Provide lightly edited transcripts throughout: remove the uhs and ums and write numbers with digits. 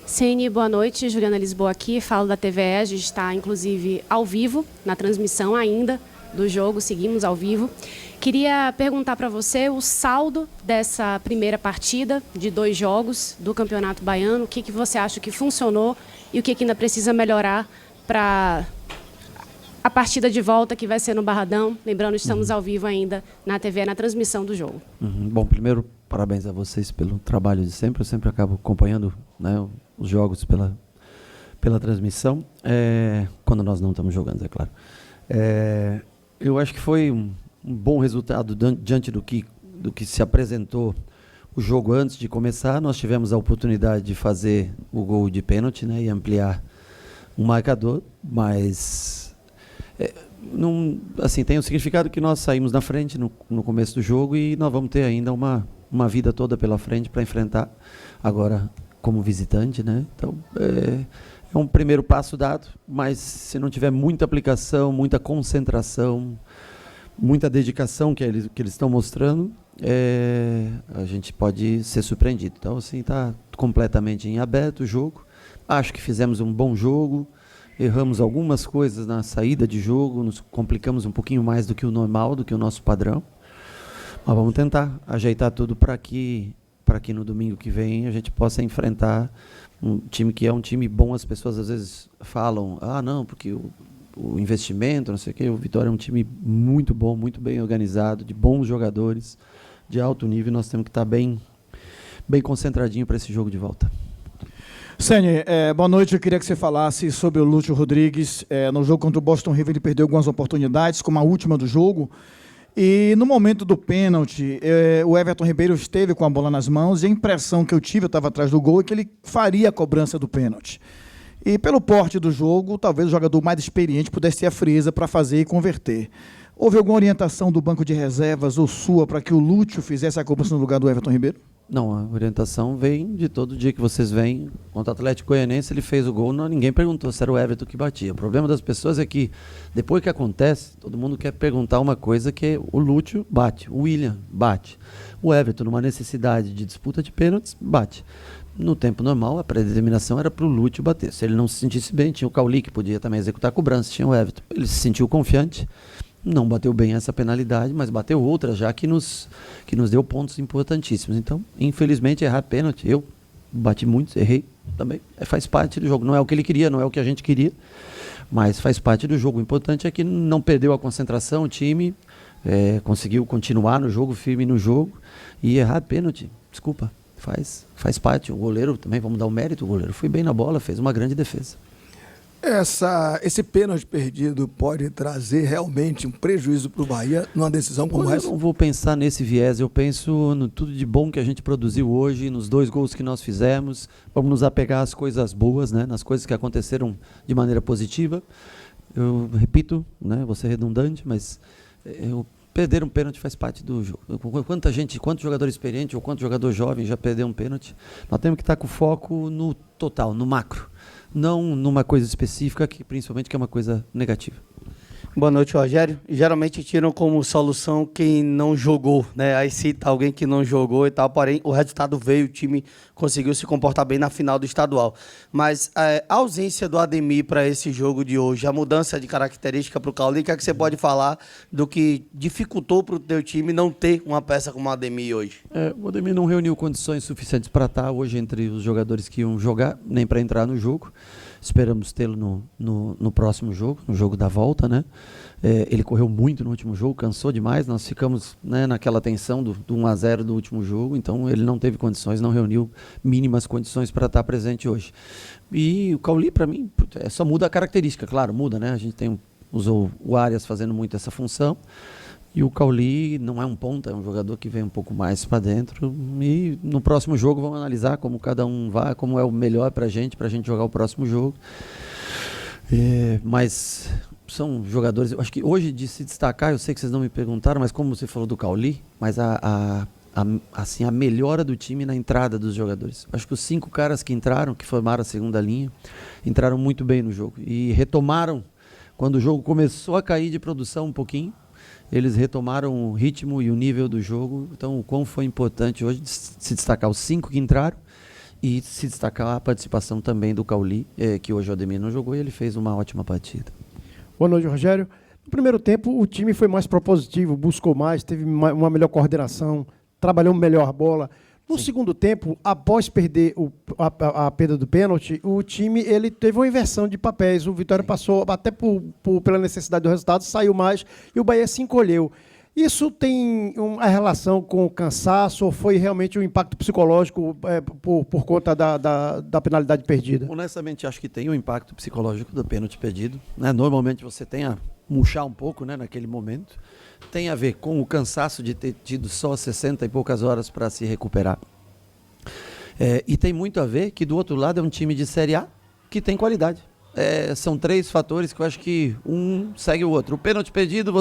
Ceni, boa noite. Juliana Lisboa aqui, falo da TVE. A gente está, inclusive, ao vivo, na transmissão ainda do jogo, seguimos ao vivo. Queria perguntar para você o saldo dessa primeira partida de 2 jogos do Campeonato Baiano. O que você acha que funcionou e o que ainda precisa melhorar para a partida de volta, que vai ser no Barradão. Lembrando, estamos ao vivo ainda na TVE, na transmissão do jogo. Bom, primeiro, parabéns a vocês pelo trabalho de sempre. Eu sempre acabo acompanhando, né, os jogos pela transmissão, quando nós não estamos jogando, é claro. Eu acho que foi um bom resultado diante do que se apresentou o jogo antes de começar. Nós tivemos a oportunidade de fazer o gol de pênalti, né, e ampliar o marcador, mas não, assim, tem o significado que nós saímos na frente no começo do jogo e nós vamos ter ainda uma vida toda pela frente para enfrentar agora como visitante, né? Então é um primeiro passo dado, mas se não tiver muita aplicação, muita concentração, muita dedicação que eles estão mostrando, a gente pode ser surpreendido. Então, assim, está completamente em aberto o jogo. Acho que fizemos um bom jogo, erramos algumas coisas na saída de jogo, nos complicamos um pouquinho mais do que o normal, do que o nosso padrão. Mas vamos tentar ajeitar tudo para que no domingo que vem a gente possa enfrentar um time que é um time bom. As pessoas às vezes falam, não, porque o investimento, não sei o quê. O Vitória é um time muito bom, muito bem organizado, de bons jogadores, de alto nível. Nós temos que estar bem concentradinho para esse jogo de volta. Ceni, boa noite. Eu queria que você falasse sobre o Lúcio Rodrigues. No jogo contra o Boston River ele perdeu algumas oportunidades, como a última do jogo. E no momento do pênalti, o Everton Ribeiro esteve com a bola nas mãos e a impressão que eu tive, eu estava atrás do gol, é que ele faria a cobrança do pênalti. E pelo porte do jogo, talvez o jogador mais experiente pudesse ter a frieza para fazer e converter. Houve alguma orientação do banco de reservas ou sua para que o Lúcio fizesse a cobrança no lugar do Everton Ribeiro? Não, a orientação vem de todo dia que vocês vêm. Contra o Atlético Goianiense, ele fez o gol, ninguém perguntou se era o Everton que batia. O problema das pessoas é que, depois que acontece, todo mundo quer perguntar uma coisa, que é o Lúcio bate, o William bate. O Everton, numa necessidade de disputa de pênaltis, bate. No tempo normal, a predeterminação era para o Lúcio bater. Se ele não se sentisse bem, tinha o Cauli, que podia também executar a cobrança, tinha o Everton. Ele se sentiu confiante, não bateu bem essa penalidade, mas bateu outra já que nos deu pontos importantíssimos. Então, infelizmente, errar pênalti, eu bati muito, errei também, faz parte do jogo. Não é o que ele queria, não é o que a gente queria, mas faz parte do jogo. O importante é que não perdeu a concentração, o time conseguiu continuar no jogo, firme no jogo, e errar pênalti, desculpa, faz parte. O goleiro também, vamos dar o mérito, o goleiro foi bem na bola, fez uma grande defesa. Esse pênalti perdido pode trazer realmente um prejuízo para o Bahia numa decisão como essa? Eu não vou pensar nesse viés, eu penso no tudo de bom que a gente produziu hoje, nos 2 gols que nós fizemos. Vamos nos apegar às coisas boas, né, nas coisas que aconteceram de maneira positiva. Eu repito, né, vou ser redundante, mas perder um pênalti faz parte do jogo. Quanto jogador experiente ou quanto jogador jovem já perdeu um pênalti? Nós temos que estar com foco no total, no macro. Não numa coisa específica, principalmente que é uma coisa negativa. Boa noite, Rogério. Geralmente tiram como solução quem não jogou, né? Aí cita alguém que não jogou e tal, porém o resultado veio, o time conseguiu se comportar bem na final do estadual. Mas a ausência do Ademir para esse jogo de hoje, a mudança de característica para o Cauli, o que é que você pode falar do que dificultou para o teu time não ter uma peça como o Ademir hoje? O Ademir não reuniu condições suficientes para estar hoje entre os jogadores que iam jogar, nem para entrar no jogo. Esperamos tê-lo no próximo jogo, no jogo da volta, né? Ele correu muito no último jogo, cansou demais, nós ficamos, né, naquela tensão do 1-0 do último jogo, então ele não teve condições, não reuniu mínimas condições para estar presente hoje. E o Cauli, para mim, só muda a característica, claro, muda, né? A gente usou o Arias fazendo muito essa função, e o Cauli não é um ponta, é um jogador que vem um pouco mais para dentro. E no próximo jogo vamos analisar como cada um vai, como é o melhor para a gente jogar o próximo jogo. Mas são jogadores, eu acho que hoje de se destacar, eu sei que vocês não me perguntaram, mas como você falou do Cauli, mas assim, a melhora do time na entrada dos jogadores. Acho que os 5 caras que entraram, que formaram a segunda linha, entraram muito bem no jogo e retomaram, quando o jogo começou a cair de produção um pouquinho, eles retomaram o ritmo e o nível do jogo. Então, o quão foi importante hoje se destacar os 5 que entraram E se destacar a participação também do Cauli, que hoje o Ademir não jogou, e ele fez uma ótima partida. Boa noite, Rogério. No primeiro tempo, o time foi mais propositivo, buscou mais, teve uma melhor coordenação, trabalhou melhor a bola. No segundo tempo, após perder a perda do pênalti, o time ele teve uma inversão de papéis. O Vitória passou, até pela necessidade do resultado, saiu mais e o Bahia se encolheu. Isso tem uma relação com o cansaço ou foi realmente um impacto psicológico por conta da penalidade perdida? Honestamente, acho que tem um impacto psicológico do pênalti perdido, né? Normalmente você tem a murchar um pouco, né, naquele momento. Tem a ver com o cansaço de ter tido só 60 e poucas horas para se recuperar. E tem muito a ver que do outro lado é um time de Série A que tem qualidade. São 3 fatores que eu acho que um segue o outro. O pênalti perdido,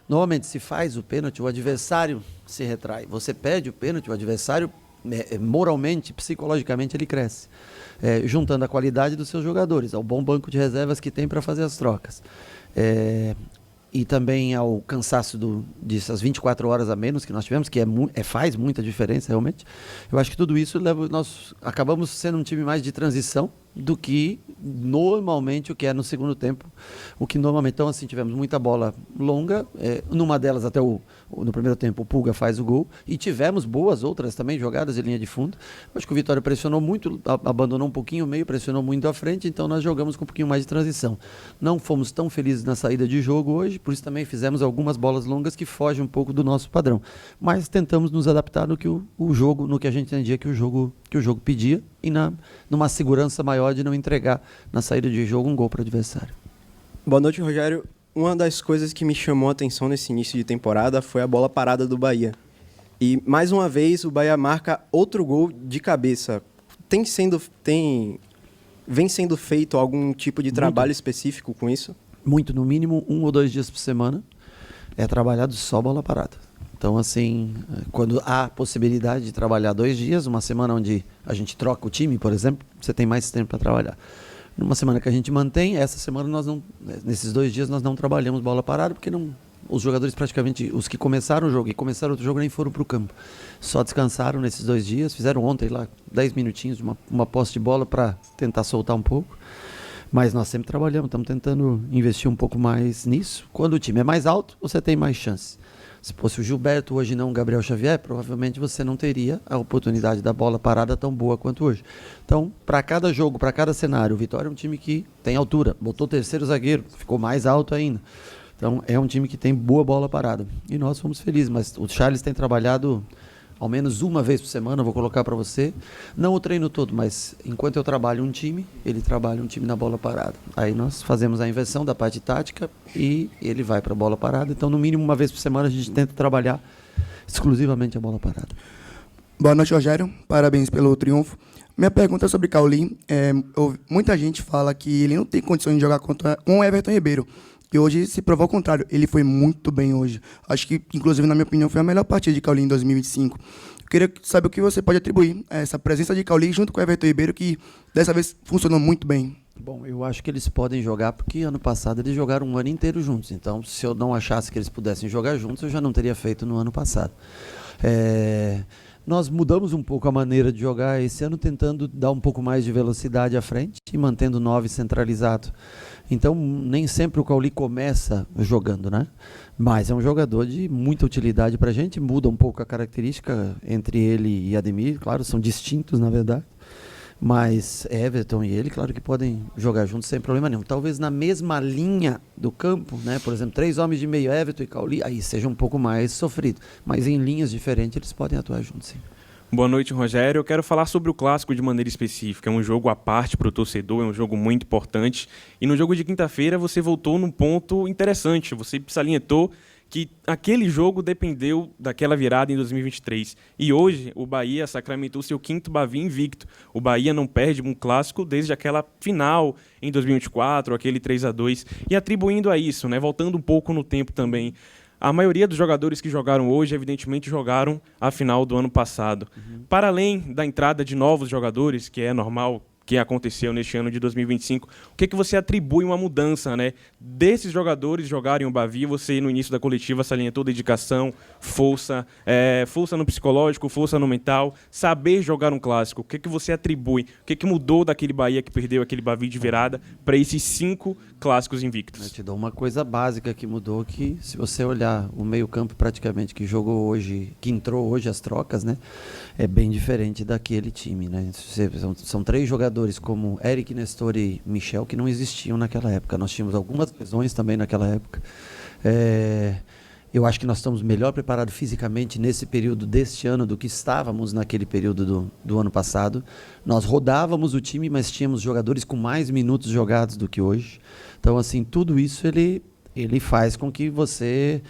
normalmente se faz o pênalti, o adversário se retrai. Você perde o pênalti, o adversário moralmente, psicologicamente ele cresce. Juntando a qualidade dos seus jogadores, ao bom banco de reservas que tem para fazer as trocas. E também ao cansaço dessas 24 horas a menos que nós tivemos, que faz muita diferença realmente. Eu acho que tudo isso nós acabamos sendo um time mais de transição do que normalmente o que é no segundo tempo. O que normalmente, então assim, tivemos muita bola longa, numa delas até no primeiro tempo o Pulga faz o gol, e tivemos boas outras também jogadas em linha de fundo. Acho que o Vitória pressionou muito, abandonou um pouquinho o meio, pressionou muito à frente, então nós jogamos com um pouquinho mais de transição. Não fomos tão felizes na saída de jogo hoje, por isso também fizemos algumas bolas longas que fogem um pouco do nosso padrão. Mas tentamos nos adaptar no que o jogo, no que a gente entendia que o jogo pedia, e numa segurança maior de não entregar na saída de jogo um gol para o adversário. Boa noite, Rogério. Uma das coisas que me chamou a atenção nesse início de temporada foi a bola parada do Bahia. E, mais uma vez, o Bahia marca outro gol de cabeça. Vem sendo feito algum tipo de trabalho específico com isso? Muito, no mínimo 1 ou 2 dias por semana é trabalhado só bola parada. Então, assim, quando há possibilidade de trabalhar 2 dias, uma semana onde a gente troca o time, por exemplo, você tem mais tempo para trabalhar. Numa semana que a gente mantém, essa semana nesses 2 dias nós não trabalhamos bola parada, porque os jogadores praticamente, os que começaram o jogo e começaram outro jogo nem foram para o campo. Só descansaram nesses 2 dias, fizeram ontem lá 10 minutinhos de uma posse de bola para tentar soltar um pouco. Mas nós sempre trabalhamos, estamos tentando investir um pouco mais nisso. Quando o time é mais alto, você tem mais chance. Se fosse o Gilberto hoje, não o Gabriel Xavier, provavelmente você não teria a oportunidade da bola parada tão boa quanto hoje. Então, para cada jogo, para cada cenário, o Vitória é um time que tem altura. Botou 3º zagueiro, ficou mais alto ainda. Então, é um time que tem boa bola parada. E nós fomos felizes, mas o Charles tem trabalhado ao menos uma vez por semana, vou colocar para você. Não o treino todo, mas enquanto eu trabalho um time, ele trabalha um time na bola parada. Aí nós fazemos a inversão da parte tática e ele vai para a bola parada. Então, no mínimo, uma vez por semana, a gente tenta trabalhar exclusivamente a bola parada. Boa noite, Rogério. Parabéns pelo triunfo. Minha pergunta é sobre Cauli. Muita gente fala que ele não tem condições de jogar com o Everton Ribeiro. E hoje se provou ao contrário. Ele foi muito bem hoje. Acho que, inclusive, na minha opinião, foi a melhor partida de Cauli em 2025. Eu queria saber o que você pode atribuir a essa presença de Cauli junto com o Everton Ribeiro, que dessa vez funcionou muito bem. Bom, eu acho que eles podem jogar porque ano passado eles jogaram um ano inteiro juntos. Então, se eu não achasse que eles pudessem jogar juntos, eu já não teria feito no ano passado. Nós mudamos um pouco a maneira de jogar esse ano, tentando dar um pouco mais de velocidade à frente e mantendo o 9 centralizado. Então, nem sempre o Cauli começa jogando, né? Mas é um jogador de muita utilidade para a gente, muda um pouco a característica entre ele e Ademir, claro, são distintos, na verdade. Mas Everton e ele, claro que podem jogar juntos sem problema nenhum. Talvez na mesma linha do campo, né? Por exemplo, 3 homens de meio, Everton e Cauli, aí seja um pouco mais sofrido. Mas em linhas diferentes eles podem atuar juntos, sim. Boa noite, Rogério. Eu quero falar sobre o Clássico de maneira específica. É um jogo à parte para o torcedor, é um jogo muito importante. E no jogo de quinta-feira você voltou num ponto interessante. Você salientou que aquele jogo dependeu daquela virada em 2023. E hoje o Bahia sacramentou seu 5º Bavi invicto. O Bahia não perde um clássico desde aquela final em 2024, aquele 3-2. E atribuindo a isso, né, voltando um pouco no tempo também, a maioria dos jogadores que jogaram hoje, evidentemente, jogaram a final do ano passado. Para além da entrada de novos jogadores, que é normal que aconteceu neste ano de 2025. O que você atribui uma mudança, né, desses jogadores jogarem o Bavi? Você, no início da coletiva, salientou dedicação, força, força no psicológico, força no mental, saber jogar um clássico. O que você atribui? O que mudou daquele Bahia que perdeu aquele Bavi de virada para esses 5 clássicos invictos? Eu te dou uma coisa básica que mudou, que se você olhar o meio-campo praticamente que jogou hoje, que entrou hoje as trocas, né, é bem diferente daquele time, né? São 3 jogadores como Eric, Nestor e Michel que não existiam naquela época. Nós tínhamos algumas lesões também naquela época. Eu acho que nós estamos melhor preparados fisicamente nesse período deste ano do que estávamos naquele período do ano passado. Nós rodávamos o time, mas tínhamos jogadores com mais minutos jogados do que hoje. Então, assim, tudo isso ele faz com que você,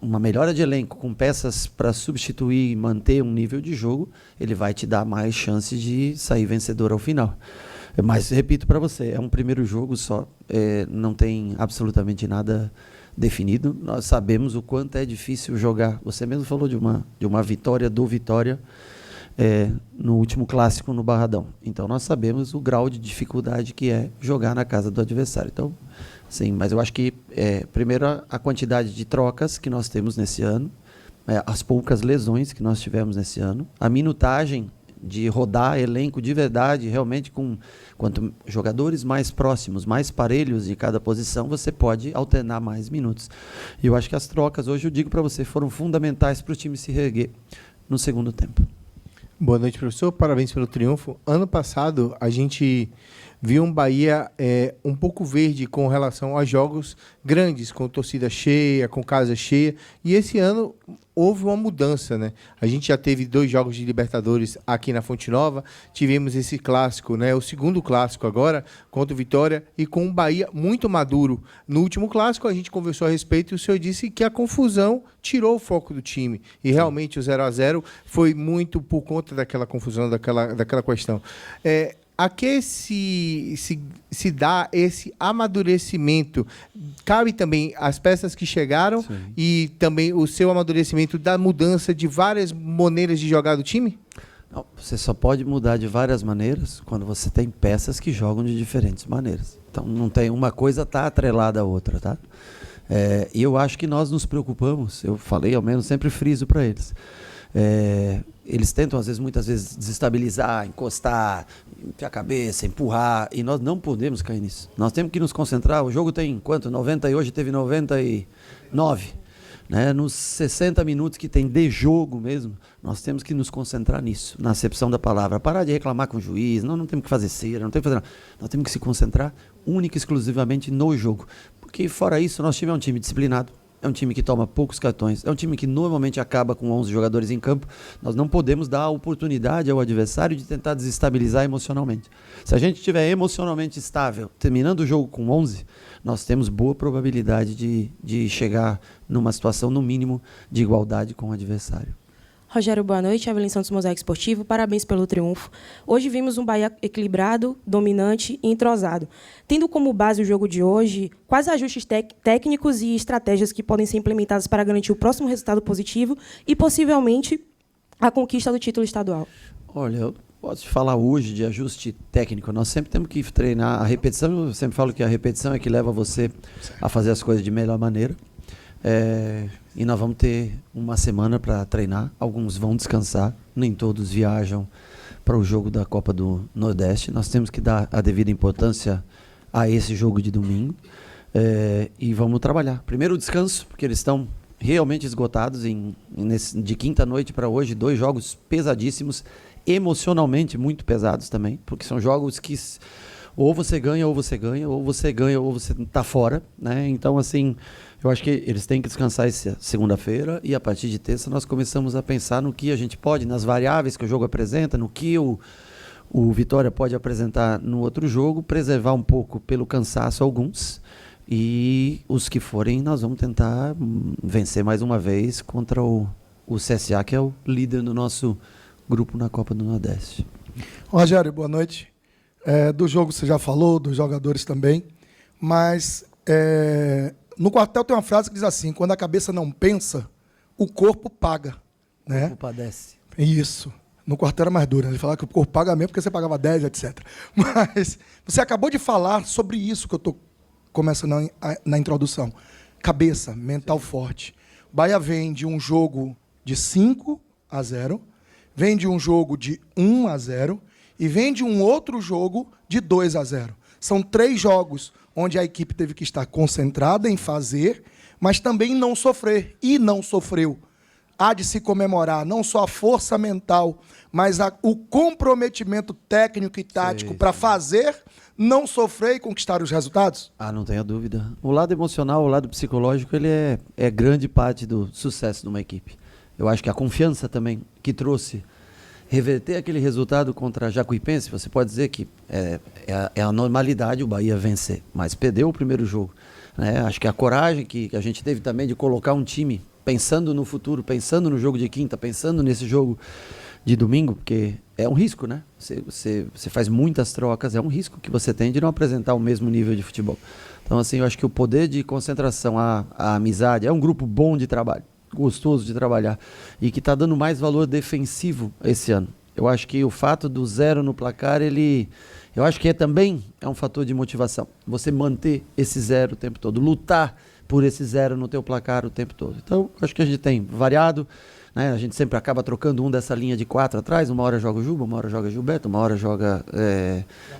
uma melhora de elenco com peças para substituir e manter um nível de jogo, ele vai te dar mais chances de sair vencedor ao final. Mas, repito para você, é um primeiro jogo só, não tem absolutamente nada definido. Nós sabemos o quanto é difícil jogar. Você mesmo falou de uma vitória do Vitória no último clássico no Barradão. Então, nós sabemos o grau de dificuldade que é jogar na casa do adversário. Então, sim, mas eu acho que, primeiro, a quantidade de trocas que nós temos nesse ano, as poucas lesões que nós tivemos nesse ano, a minutagem de rodar elenco de verdade, realmente quanto jogadores mais próximos, mais parelhos de cada posição, você pode alternar mais minutos. E eu acho que as trocas, hoje eu digo para você, foram fundamentais para o time se reerguer no segundo tempo. Boa noite, professor. Parabéns pelo triunfo. Ano passado, a gente viu um Bahia um pouco verde com relação a jogos grandes, com torcida cheia, com casa cheia. E esse ano houve uma mudança, né? A gente já teve 2 jogos de Libertadores aqui na Fonte Nova. Tivemos esse clássico, né? O segundo clássico agora, contra o Vitória, e com um Bahia muito maduro. No último clássico, a gente conversou a respeito e o senhor disse que a confusão tirou o foco do time. E realmente o 0-0 foi muito por conta daquela confusão, daquela questão. A que se dá esse amadurecimento? Cabe também as peças que chegaram. Sim. E também o seu amadurecimento da mudança de várias maneiras de jogar do time? Não, você só pode mudar de várias maneiras quando você tem peças que jogam de diferentes maneiras. Então, não tem uma coisa tá atrelada à outra, tá? E eu acho que nós nos preocupamos, eu falei, ao menos sempre friso para eles. Eles tentam, muitas vezes, desestabilizar, encostar, enfiar a cabeça, empurrar, e nós não podemos cair nisso. Nós temos que nos concentrar. O jogo tem quanto? 90, e hoje teve 99. Né? Nos 60 minutos que tem de jogo mesmo, nós temos que nos concentrar nisso, na acepção da palavra. Parar de reclamar com o juiz, não temos que fazer cera, não temos que fazer nada. Nós temos que se concentrar única e exclusivamente no jogo. Porque, fora isso, nós tivemos um time disciplinado. É um time que toma poucos cartões, é um time que normalmente acaba com 11 jogadores em campo. Nós não podemos dar a oportunidade ao adversário de tentar desestabilizar emocionalmente. Se a gente estiver emocionalmente estável, terminando o jogo com 11, nós temos boa probabilidade de chegar numa situação, no mínimo, de igualdade com o adversário. Rogério, boa noite. Evelyn Santos, Mosaico Esportivo. Parabéns pelo triunfo. Hoje vimos um Bahia equilibrado, dominante e entrosado. Tendo como base o jogo de hoje, quais ajustes técnicos e estratégias que podem ser implementados para garantir o próximo resultado positivo e, possivelmente, a conquista do título estadual? Olha, eu posso te falar hoje de ajuste técnico. Nós sempre temos que treinar a repetição. Eu sempre falo que a repetição é que leva você a fazer as coisas de melhor maneira. E nós vamos ter uma semana para treinar. Alguns vão descansar, nem todos viajam para o jogo da Copa do Nordeste. Nós temos que dar a devida importância a esse jogo de domingo e vamos trabalhar. Primeiro o descanso, porque eles estão realmente esgotados de quinta noite para hoje, 2 jogos pesadíssimos, emocionalmente muito pesados também, porque são jogos que ou você ganha, ou você ganha, ou você ganha, ou você está fora, né? Então, assim, eu acho que eles têm que descansar essa segunda-feira e a partir de terça nós começamos a pensar no que a gente pode, nas variáveis que o jogo apresenta, no que o Vitória pode apresentar no outro jogo, preservar um pouco pelo cansaço alguns, e os que forem nós vamos tentar vencer mais uma vez contra o CSA, que é o líder do nosso grupo na Copa do Nordeste. Rogério, boa noite. Do jogo você já falou, dos jogadores também, mas no quartel tem uma frase que diz assim: quando a cabeça não pensa, o corpo paga. Né? O corpo padece. Isso. No quartel era mais duro, né? Ele falava que o corpo paga mesmo porque você pagava 10, etc. Mas você acabou de falar sobre isso que eu estou começando na introdução. Cabeça, mental forte. O Bahia vem de um jogo de 5-0, vem de um jogo de 1-0 e vem de um outro jogo de 2-0. São 3 jogos onde a equipe teve que estar concentrada em fazer, mas também não sofrer. E não sofreu. Há de se comemorar não só a força mental, mas o comprometimento técnico e tático para fazer, não sofrer e conquistar os resultados? Não tenha dúvida. O lado emocional, o lado psicológico, ele é grande parte do sucesso de uma equipe. Eu acho que a confiança também que trouxe reverter aquele resultado contra a Jacuipense, você pode dizer que é a normalidade o Bahia vencer, mas perdeu o primeiro jogo, né? Acho que a coragem que a gente teve também de colocar um time pensando no futuro, pensando no jogo de quinta, pensando nesse jogo de domingo, porque é um risco, né? Você faz muitas trocas, é um risco que você tem de não apresentar o mesmo nível de futebol. Então, assim, eu acho que o poder de concentração, a amizade, é um grupo bom de trabalho, gostoso de trabalhar, e que está dando mais valor defensivo esse ano. Eu acho que o fato do 0 no placar, eu acho que também é um fator de motivação. Você manter esse 0 o tempo todo, lutar por esse 0 no teu placar o tempo todo. Então, acho que a gente tem variado, né? A gente sempre acaba trocando um dessa linha de 4 atrás, uma hora joga o Juba, uma hora joga Gilberto, uma hora joga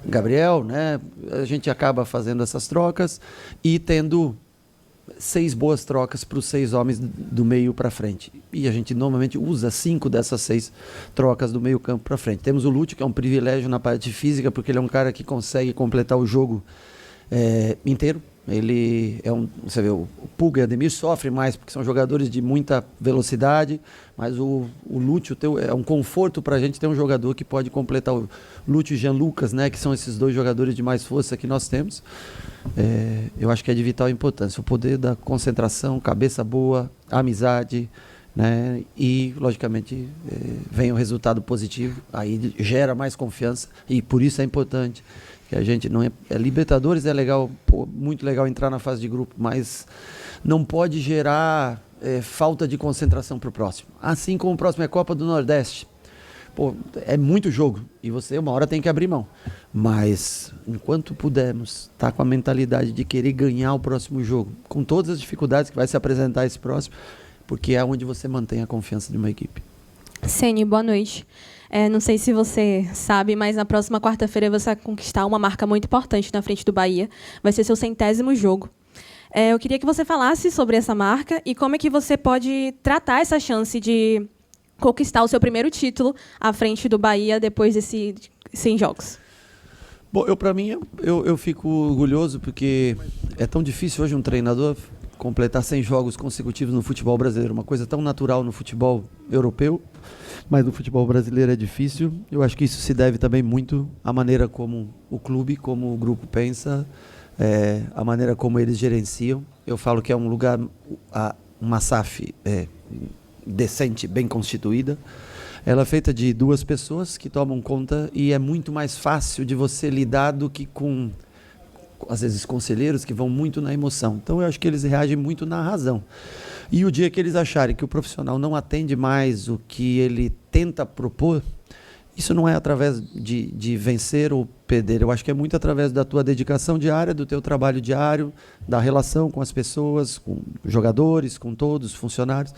Gabriel, né? A gente acaba fazendo essas trocas e tendo 6 boas trocas para os 6 homens do meio para frente. E a gente normalmente usa 5 dessas 6 trocas do meio campo para frente. Temos o Lúcio, que é um privilégio na parte física, porque ele é um cara que consegue completar o jogo inteiro. Ele você vê, o Pulga e o Ademir sofrem mais, porque são jogadores de muita velocidade, mas o Lúcio é um conforto para a gente ter um jogador que pode completar o Lúcio e Jean Lucas, né, que são esses 2 jogadores de mais força que nós temos. Eu acho que é de vital importância o poder da concentração, cabeça boa, amizade, né, e logicamente vem o resultado positivo, aí gera mais confiança e por isso é importante que a gente não Libertadores é legal, muito legal entrar na fase de grupo, mas não pode gerar falta de concentração para o próximo. Assim como o próximo é Copa do Nordeste. É muito jogo e você uma hora tem que abrir mão. Mas enquanto pudermos estar com a mentalidade de querer ganhar o próximo jogo, com todas as dificuldades que vai se apresentar esse próximo, porque é onde você mantém a confiança de uma equipe. Sene, boa noite. Não sei se você sabe, mas na próxima quarta-feira você vai conquistar uma marca muito importante na frente do Bahia. Vai ser seu 100º jogo. Eu queria que você falasse sobre essa marca e como é que você pode tratar essa chance de conquistar o seu primeiro título à frente do Bahia depois desses 100 jogos. Bom, para mim, eu fico orgulhoso porque é tão difícil hoje um treinador completar 100 jogos consecutivos no futebol brasileiro, uma coisa tão natural no futebol europeu, mas no futebol brasileiro é difícil. Eu acho que isso se deve também muito à maneira como o clube, como o grupo pensa, a maneira como eles gerenciam. Eu falo que é um lugar, uma SAF decente, bem constituída. Ela é feita de 2 pessoas que tomam conta e é muito mais fácil de você lidar do que com, às vezes, conselheiros que vão muito na emoção. Então, eu acho que eles reagem muito na razão. E o dia que eles acharem que o profissional não atende mais o que ele tenta propor, isso não é através de vencer ou perder. Eu acho que é muito através da tua dedicação diária, do teu trabalho diário, da relação com as pessoas, com jogadores, com todos os funcionários.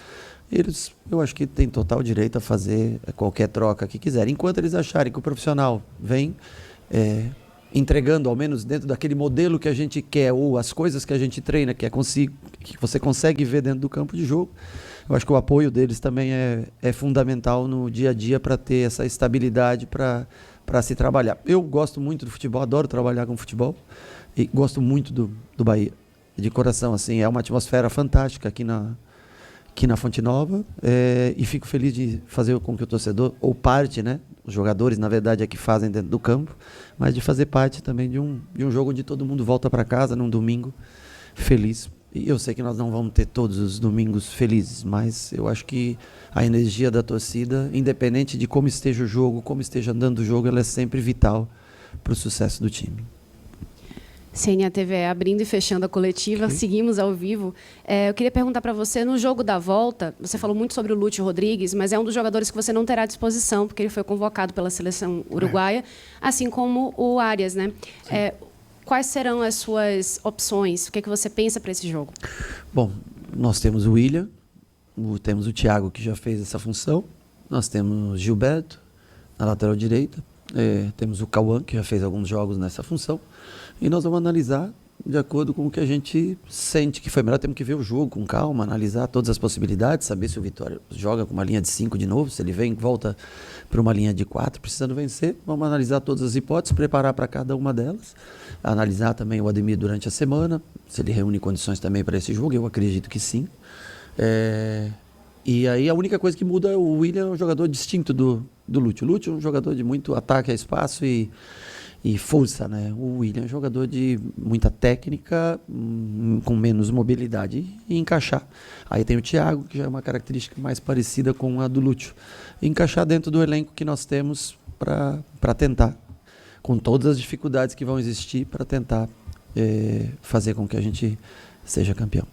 Eles, eu acho que têm total direito a fazer qualquer troca que quiserem. Enquanto eles acharem que o profissional vem entregando, ao menos dentro daquele modelo que a gente quer, ou as coisas que a gente treina, que você consegue ver dentro do campo de jogo, eu acho que o apoio deles também é fundamental no dia a dia para ter essa estabilidade para se trabalhar. Eu gosto muito do futebol, adoro trabalhar com futebol e gosto muito do Bahia, de coração. Assim, é uma atmosfera fantástica aqui na Fonte Nova, e fico feliz de fazer com que o torcedor, ou parte, né, os jogadores, na verdade, é que fazem dentro do campo, mas de fazer parte também de um jogo onde todo mundo volta para casa num domingo feliz. E eu sei que nós não vamos ter todos os domingos felizes, mas eu acho que a energia da torcida, independente de como esteja o jogo, como esteja andando o jogo, ela é sempre vital para o sucesso do time. CNA TV abrindo e fechando a coletiva, seguimos ao vivo. Eu queria perguntar para você, no jogo da volta, você falou muito sobre o Lúcio Rodrigues, mas é um dos jogadores que você não terá à disposição, porque ele foi convocado pela seleção uruguaia, assim como o Arias, né? Quais serão as suas opções? O que é que você pensa para esse jogo? Bom, nós temos o William, temos o Thiago, que já fez essa função, nós temos o Gilberto, na lateral direita, temos o Cauã, que já fez alguns jogos nessa função, e nós vamos analisar de acordo com o que a gente sente que foi melhor. Temos que ver o jogo com calma, analisar todas as possibilidades, saber se o Vitória joga com uma linha de 5 de novo, se ele volta para uma linha de 4, precisando vencer. Vamos analisar todas as hipóteses, preparar para cada uma delas, analisar também o Ademir durante a semana, se ele reúne condições também para esse jogo, eu acredito que sim. E aí a única coisa que muda, o William é um jogador distinto do Lúcio. O Lúcio é um jogador de muito ataque a espaço e força, né? O William é um jogador de muita técnica, com menos mobilidade e encaixar. Aí tem o Thiago, que já é uma característica mais parecida com a do Lúcio. Encaixar dentro do elenco que nós temos para tentar, com todas as dificuldades que vão existir, para tentar fazer com que a gente seja campeão.